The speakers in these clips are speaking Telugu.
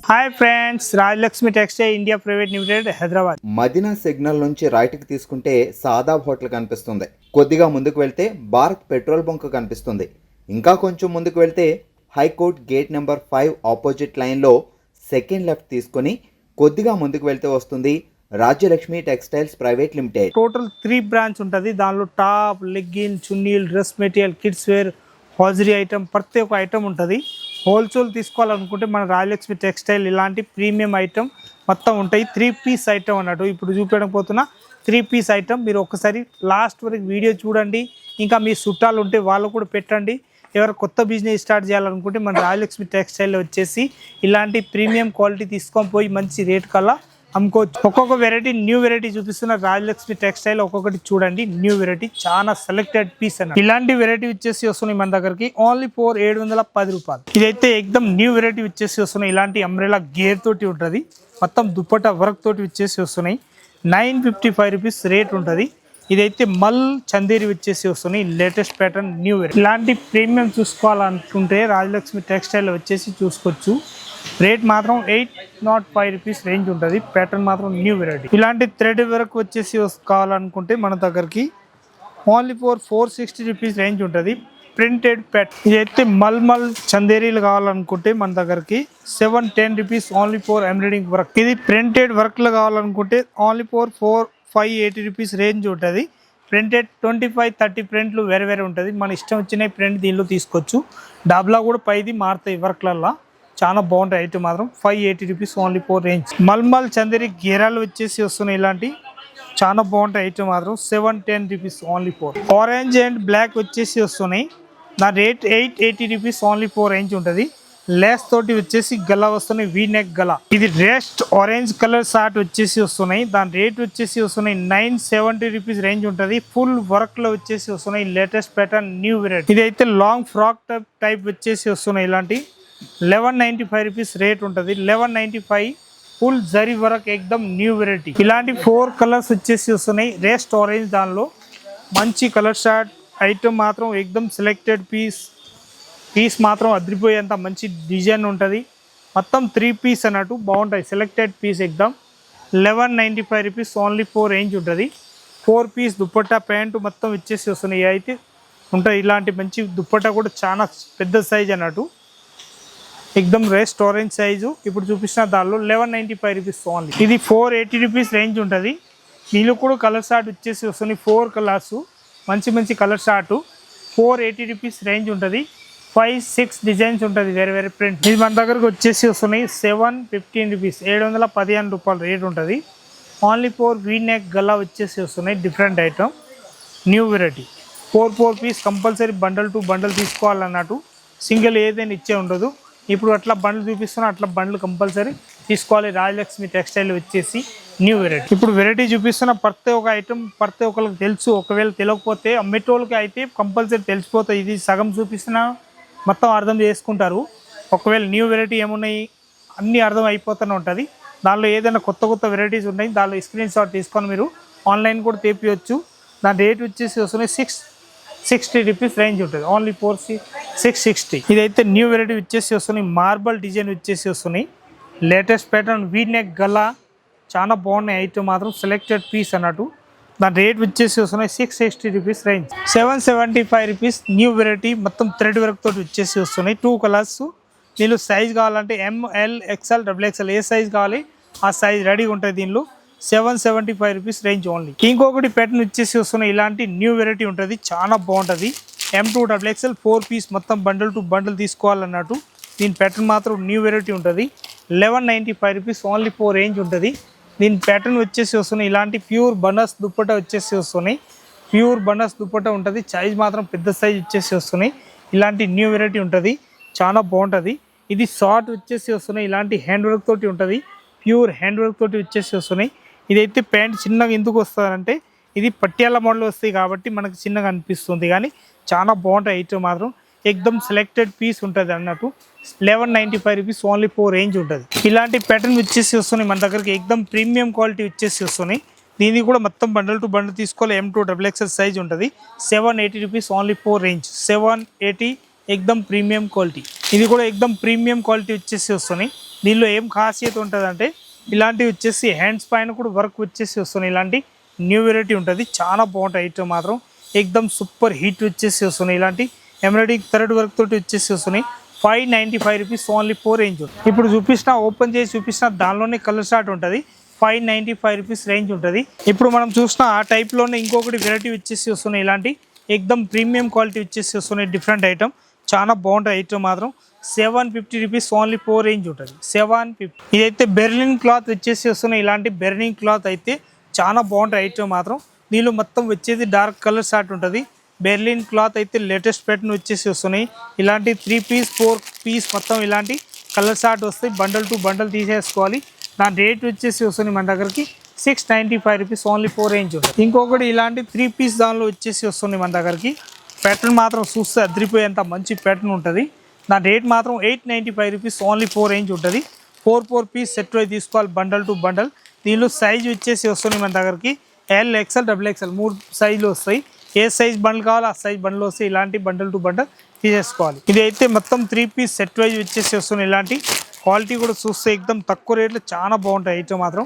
Hi friends, Rajalakshmi textile India private limited Hyderabad. Madina signal నుంచి రైట్కి తీసుకుంటే సాదాబ్ హోటల్ కనిపిస్తుంది. కొద్దిగా ముందుకు వెళ్తే భారత్ పెట్రోల్ బంక్ కనిపిస్తుంది. ఇంకా కొంచెం ముందుకు వెళ్తే హైకోర్ట్ గేట్ నెంబర్ 5 ఆపోజిట్ లైన్లో సెకండ్ లెఫ్ట్ తీసుకొని కొద్దిగా ముందుకు వెళ్తే వస్తుంది Rajyalakshmi textiles private limited. Total 3 branch ఉంటుంది. దానిలో టాప్, లెగ్గిన్, చున్నీలు, dress material, kids wear, hosiery item, ప్రతి ఒక్క ఐటమ్ ఉంటుంది. హోల్సేల్ తీసుకోవాలనుకుంటే మన రాజలక్ష్మి టెక్స్టైల్ ఇలాంటి ప్రీమియం ఐటమ్ మొత్తం ఉంటాయి. 3 పీస్ ఐటమ్ అన్నట్టు ఇప్పుడు చూపించకపోతున్నా 3 పీస్ ఐటమ్. మీరు ఒకసారి లాస్ట్ వరకు వీడియో చూడండి. ఇంకా మీ చుట్టాలు ఉంటే వాళ్ళు కూడా పెట్టండి. ఎవరు కొత్త బిజినెస్ స్టార్ట్ చేయాలనుకుంటే మన రాజలక్ష్మి టెక్స్టైల్లో వచ్చేసి ఇలాంటి ప్రీమియం క్వాలిటీ తీసుకొని పోయి మంచి రేట్ కల్లా అమ్ముకోవచ్చు. ఒక్కొక్క వెరైటీ న్యూ వెరైటీ చూపిస్తున్న రాజలక్ష్మి టెక్స్టైల్. ఒక్కొక్కటి చూడండి, న్యూ వెరైటీ చాలా సెలెక్టెడ్ పీస్ అన్న. ఇలాంటి వెరైటీ వచ్చేసి వస్తున్నాయి మన దగ్గరికి ఓన్లీ ఫర్ 710 రూపాయలు. ఇదైతే ఎక్దమ్ న్యూ వెరైటీ వచ్చేసి వస్తున్నాయి. ఇలాంటి అంబ్రెలా గేర్ తోటి ఉంటుంది. మొత్తం దుప్పట వర్క్ తోటి వచ్చేసి వస్తున్నాయి. 955 రూపీస్ రేట్ ఉంటుంది. ఇదైతే మల్ చందేరి వచ్చేసి వస్తున్నాయి. Latest pattern new variety. ఇలాంటి ప్రీమియం చూసుకోవాలనుకుంటే రాజలక్ష్మి టెక్స్టైల్ వచ్చేసి చూసుకోవచ్చు. రేట్ మాత్రం 805 రూపీస్ రేంజ్ ఉంటుంది. ప్యాటర్న్ మాత్రం న్యూ వెరైటీ. ఇలాంటి థ్రెడ్ వర్క్ వచ్చేసి కావాలనుకుంటే మన దగ్గరికి ఓన్లీ ఫర్ 460 రూపీస్ రేంజ్ ఉంటుంది. Printed pattern. ఇదైతే మల్మల్ చందేరీలు కావాలనుకుంటే మన దగ్గరికి 710 rupees only for embroidering work. ఇది ప్రింటెడ్ వర్క్లు కావాలనుకుంటే ఓన్లీ ఫర్ 580 రూపీస్ రేంజ్ ఉంటుంది. ప్రింటెడ్ 25-30 ప్రింట్లు వేరే వేరే ఉంటుంది. మన ఇష్టం వచ్చిన ప్రింట్ దీనిలో తీసుకోవచ్చు. డబ్లా కూడా పైది మారుతాయి వర్క్లల్లో. చాలా బాగుంటాయి ఐటమ్ మాత్రం. 580 rupees only four range. Mulmul Chanderi గేరాలు వచ్చేసి వస్తున్నాయి. ఇలాంటి చాలా బాగుంటాయి ఐటమ్ మాత్రం. 710 rupees only four. Orange and black వచ్చేసి వస్తున్నాయి. నా rate 880 rupees only four range ఉంటుంది. లెస్ తోటి వచ్చేసి గలా వస్తున్నాయి. వీ నెక్ గలా. ఇది రెస్ట్ ఆరెంజ్ కలర్ షార్ట్ వచ్చేసి వస్తున్నాయి. దాని రేట్ వచ్చేసి వస్తున్నాయి 970 రూపీస్ రేంజ్ ఉంటుంది. ఫుల్ వర్క్ లో వచ్చేసి వస్తున్నాయి. Latest pattern new variety. ఇదైతే లాంగ్ ఫ్రాక్ టైప్ వచ్చేసి వస్తున్నాయి. ఇలాంటి 1195 రూపీస్ రేట్ ఉంటుంది. 1195 ఫుల్ జరీ వర్క్ ఎక్దమ్ న్యూ వెరైటీ. ఇలాంటి 4 కలర్స్ వచ్చేసి వస్తున్నాయి. Rust orange. దానిలో మంచి కలర్ షార్ట్ ఐటమ్ మాత్రం ఎక్దమ్ సెలెక్టెడ్ పీస్ మాత్రం అదిరిపోయేంత మంచి డిజైన్ ఉంటుంది. మొత్తం 3 పీస్ అన్నట్టు బాగుంటాయి. సెలెక్టెడ్ పీస్ ఎక్దమ్ 1195 రూపీస్ ఓన్లీ 4 రేంజ్ ఉంటుంది. 4 పీస్ దుప్పట్టా ప్యాంటు మొత్తం వచ్చేసి వస్తున్నాయి. అయితే ఉంటాయి. ఇలాంటి మంచి దుప్పట్టా కూడా చాలా పెద్ద సైజ్ అన్నట్టు ఎక్దమ్ రెస్ట్ ఆరెంజ్ సైజు. ఇప్పుడు చూపించిన దానిలో 1195 రూపీస్ ఓన్లీ. ఇది 480 రూపీస్ రేంజ్ ఉంటుంది. దీనిలో కూడా కలర్ షార్ట్ వచ్చేసి వస్తుంది. 4 కలర్స్ మంచి కలర్ షార్ట్ 480 రూపీస్ రేంజ్ ఉంటుంది. 5-6 డిజైన్స్ ఉంటుంది వేరే వేరే ప్రింట్. ఇది మన దగ్గరకు వచ్చేసి వస్తున్నాయి 715 రూపీస్ 715 రూపాయలు రేట్ ఉంటుంది. ఓన్లీ 4 వీ నెక్ గల్లా వచ్చేసి వస్తున్నాయి. Different item new variety. 4 piece compulsory bundle to bundle తీసుకోవాలన్నట్టు. సింగిల్ ఏదైనా ఇచ్చే ఉండదు. ఇప్పుడు అట్లా బండ్లు చూపిస్తున్నా, అట్లా బండ్లు కంపల్సరీ తీసుకోవాలి. రాజలక్ష్మి టెక్స్టైల్ వచ్చేసి న్యూ వెరైటీ. ఇప్పుడు వెరైటీ చూపిస్తున్న ప్రతి ఒక్క ఐటమ్ ప్రతి ఒక్కరికి తెలుసు. ఒకవేళ తెలియకపోతే అమ్మేటోళ్ళకి అయితే కంపల్సరీ తెలిసిపోతాయి. ఇది సగం చూపిస్తున్నా మొత్తం అర్థం చేసుకుంటారు. ఒకవేళ న్యూ వెరైటీ ఏమున్నాయి అన్నీ అర్థం అయిపోతూనే ఉంటుంది. దానిలో ఏదైనా కొత్త వెరైటీస్ ఉన్నాయి. దానిలో స్క్రీన్ షాట్ తీసుకొని మీరు ఆన్లైన్ కూడా తెప్పియచ్చు. దాని రేట్ వచ్చేసి వస్తున్నాయి 660 రూపీస్ రేంజ్ ఉంటుంది. ఓన్లీ 660. ఇదైతే న్యూ వెరైటీ వచ్చేసి వస్తున్నాయి. మార్బల్ డిజైన్ వచ్చేసి వస్తున్నాయి. Latest pattern we neck Galla చాలా బాగున్నాయి ఐటమ్ మాత్రం. సెలెక్టెడ్ పీస్ అన్నట్టు. దాని రేట్ వచ్చేసి వస్తున్నాయి 660 rupees range. 775 rupees new variety. మొత్తం థ్రెడ్ వర్క్ తోటి వచ్చేసి వస్తున్నాయి. 2 కలర్స్. దీనిలో సైజ్ కావాలంటే ML XL XXL ఏ సైజ్ కావాలి ఆ సైజ్ రెడీగా ఉంటుంది. దీనిలో 775 రూపీస్ రేంజ్ ఓన్లీ. ఇంకొకటి ప్యాటర్న్ వచ్చేసి వస్తున్నాయి. ఇలాంటి న్యూ వెరైటీ ఉంటుంది. చాలా బాగుంటుంది. M2 XXL 4 పీస్ మొత్తం బండల్ టు బండల్ తీసుకోవాలన్నట్టు. దీని ప్యాటర్న్ మాత్రం న్యూ వెరైటీ ఉంటుంది. 1195 రూపీస్ ఓన్లీ 4 రేంజ్ ఉంటుంది. దీని ప్యాటర్న్ వచ్చేసి వస్తున్నాయి. ఇలాంటి ప్యూర్ బనస్ దుప్పట వచ్చేసి వస్తున్నాయి. ప్యూర్ బనస్ దుప్పట ఉంటుంది. సైజ్ మాత్రం పెద్ద సైజ్ వచ్చేసి వస్తున్నాయి. ఇలాంటి న్యూ వెరైటీ ఉంటుంది. చాలా బాగుంటుంది. ఇది షార్ట్ వచ్చేసి వస్తున్నాయి. ఇలాంటి హ్యాండ్ వర్క్ తోటి ఉంటుంది. ప్యూర్ హ్యాండ్ వర్క్ తోటి వచ్చేసి వస్తున్నాయి. ఇదైతే ప్యాంట్ చిన్నగా ఎందుకు వస్తుందంటే ఇది పట్యాల మోడల్ వస్తాయి కాబట్టి మనకు చిన్నగా అనిపిస్తుంది. కానీ చాలా బాగుంటాయి ఐటమ్ మాత్రం. ఎక్దమ్ సెలెక్టెడ్ పీస్ ఉంటుంది అన్నట్టు. 1195 రూపీస్ ఓన్లీ 4 రేంజ్ ఉంటుంది. ఇలాంటి ప్యాటర్న్ వచ్చేసి వస్తున్నాయి మన దగ్గరికి. ఎక్దమ్ ప్రీమియం క్వాలిటీ వచ్చేసి వస్తున్నాయి. దీనికి కూడా మొత్తం బండల్ టు బండల్ తీసుకోవాలి. M2 XXL సైజ్ ఉంటుంది. 780 రూపీస్ ఓన్లీ 4 రేంజ్. 780 ఎక్దమ్ ప్రీమియం క్వాలిటీ. ఇది కూడా ఎక్దమ్ ప్రీమియం క్వాలిటీ వచ్చేసి వస్తున్నాయి. దీనిలో ఏం ఖాసియత ఉంటుంది అంటే ఇలాంటివి వచ్చేసి హ్యాండ్స్ పైన కూడా వర్క్ వచ్చేసి వస్తున్నాయి. ఇలాంటి న్యూ వెరైటీ ఉంటుంది, చాలా బాగుంటాయి. ఐటమ్ మాత్రం ఎక్దమ్ సూపర్ హీట్ వచ్చేసి వస్తున్నాయి. ఇలాంటి ఎంబ్రాయిడింగ్ థ్రెడ్ వర్క్ తోటి వచ్చేసి వస్తున్నాయి. 595 రూపీస్ ఓన్లీ 4 రేంజ్. ఇప్పుడు చూపించిన ఓపెన్ చేసి చూపించిన దానిలోనే కలర్ షార్ట్ ఉంటుంది. 595 రూపీస్ రేంజ్ ఉంటుంది. ఇప్పుడు మనం చూసిన ఆ టైప్లోనే ఇంకొకటి వెరైటీ వచ్చేసి వస్తున్నాయి. ఇలాంటి ఎక్దమ్ ప్రీమియం క్వాలిటీ వచ్చేసి వస్తున్నాయి. డిఫరెంట్ ఐటమ్, చాలా బాగుంటాయి. ఐటమ్ మాత్రం 750 రూపీస్ ఓన్లీ 4 రేంజ్ ఉంటుంది. 750. ఇదైతే బెర్లిన్ క్లాత్ వచ్చేసి వస్తున్నాయి. ఇలాంటి బెర్లిన్ క్లాత్ అయితే చాలా బాగుంటాయి. ఐటమ్ మాత్రం దీనిలో మొత్తం వచ్చేది డార్క్ కలర్ షార్ట్ ఉంటుంది. బెర్లిన్ క్లాత్ అయితే లేటెస్ట్ ప్యాటర్న్ వచ్చేసి వస్తున్నాయి. ఇలాంటి 3 పీస్ 4 పీస్ మొత్తం ఇలాంటి కలర్ షార్ట్ వస్తాయి. బండల్ టు బండల్ తీసేసుకోవాలి. దాని రేట్ వచ్చేసి వస్తుంది మన దగ్గరికి 695 రూపీస్ ఓన్లీ 4 రేంజ్ ఉంటుంది. ఇంకొకటి ఇలాంటి 3 పీస్ దానిలో వచ్చేసి వస్తుంది మన దగ్గరికి. ప్యాటర్న్ మాత్రం చూస్తే అదిరిపోయేంత మంచి ప్యాటర్న్ ఉంటుంది. దాని రేట్ మాత్రం 895 రూపీస్ ఓన్లీ 4 రేంజ్ ఉంటుంది. 4 పీస్ సెట్ అయి తీసుకోవాలి బండల్ టు బండల్. దీనిలో సైజ్ వచ్చేసి వస్తుంది మన దగ్గరికి L, XL, XXL 3 సైజులు వస్తాయి. ఏ సైజ్ బండ్లు కావాలో ఆ సైజ్ బండ్లు వస్తాయి. ఇలాంటి బండల్ టు బండల్ తీసేసుకోవాలి. ఇది అయితే మొత్తం 3 పీస్ సెట్ వైజ్ వచ్చేసి వస్తుంది. ఇలాంటి క్వాలిటీ కూడా చూస్తే ఎక్దమ్ తక్కువ రేట్లో చాలా బాగుంటాయి. ఐటమ్ మాత్రం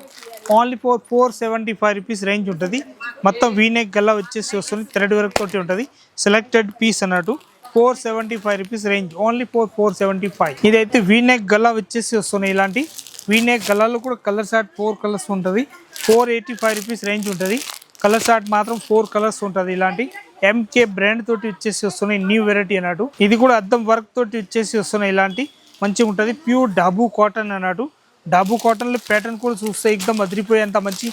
ఓన్లీ 475 రూపీస్ రేంజ్ ఉంటుంది. మొత్తం వీనెక్ గల్లా వచ్చేసి వస్తుంది. థ్రెడ్ వర్క్ తోటి ఉంటుంది. సెలెక్టెడ్ పీస్ అన్నట్టు 475 రూపీస్ రేంజ్ ఓన్లీ 475. ఇదైతే వీనెక్ గల్లా వచ్చేసి వస్తున్నాయి. ఇలాంటి వీనెక్ గల్లాలో కూడా కలర్ షార్ట్ 4 కలర్స్ ఉంటుంది. 485 రూపీస్ రేంజ్ ఉంటుంది. కలర్ షార్ట్ మాత్రం 4 కలర్స్ ఉంటుంది. ఇలాంటి MK బ్రాండ్ తోటి వచ్చేసి వస్తున్నాయి. న్యూ వెరైటీ అన్నట్టు. ఇది కూడా అద్దం వర్క్ తోటి వచ్చేసి వస్తున్నాయి. ఇలాంటి మంచిగా ఉంటుంది. ప్యూర్ డాబు కాటన్ అన్నట్టు. డాబు కాటన్లో ప్యాటర్న్ కూడా చూస్తే ఎక్దమ్ అదిరిపోయేంత మంచి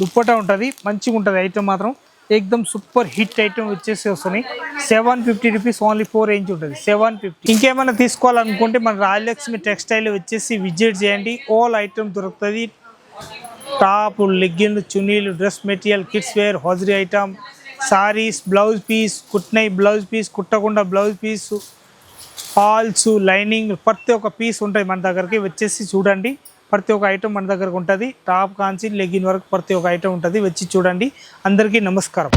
దుప్పటా ఉంటుంది. మంచిగా ఉంటుంది. ఐటమ్ మాత్రం ఎక్దమ్ సూపర్ హిట్ ఐటమ్ వచ్చేసి వస్తున్నాయి. 750 రూపీస్ ఓన్లీ 4 రేంజ్ ఉంటుంది. 750. ఇంకేమైనా తీసుకోవాలనుకుంటే మన రాయలక్ష్మి టెక్స్టైల్ వచ్చేసి విజిట్ చేయండి. ఆల్ ఐటమ్ దొరుకుతుంది. టాప్, లెగ్గిన్, చున్నీలు, dress material, kids wear, hosiery item, saris, blouse piece, కుట్నై బ్లౌజ్ పీస్, కుట్టకుండా బ్లౌజ్ పీస్, ఫాల్స్, లైనింగ్, ప్రతి ఒక్క పీస్ ఉంటాయి మన దగ్గరికి. వచ్చేసి చూడండి. ప్రతి ఒక్క ఐటమ్ మన దగ్గరకు ఉంటుంది. టాప్ కాన్సి లెగ్గిన్ వరకు ప్రతి ఒక్క ఐటమ్ ఉంటుంది. వచ్చి చూడండి. అందరికీ నమస్కారం.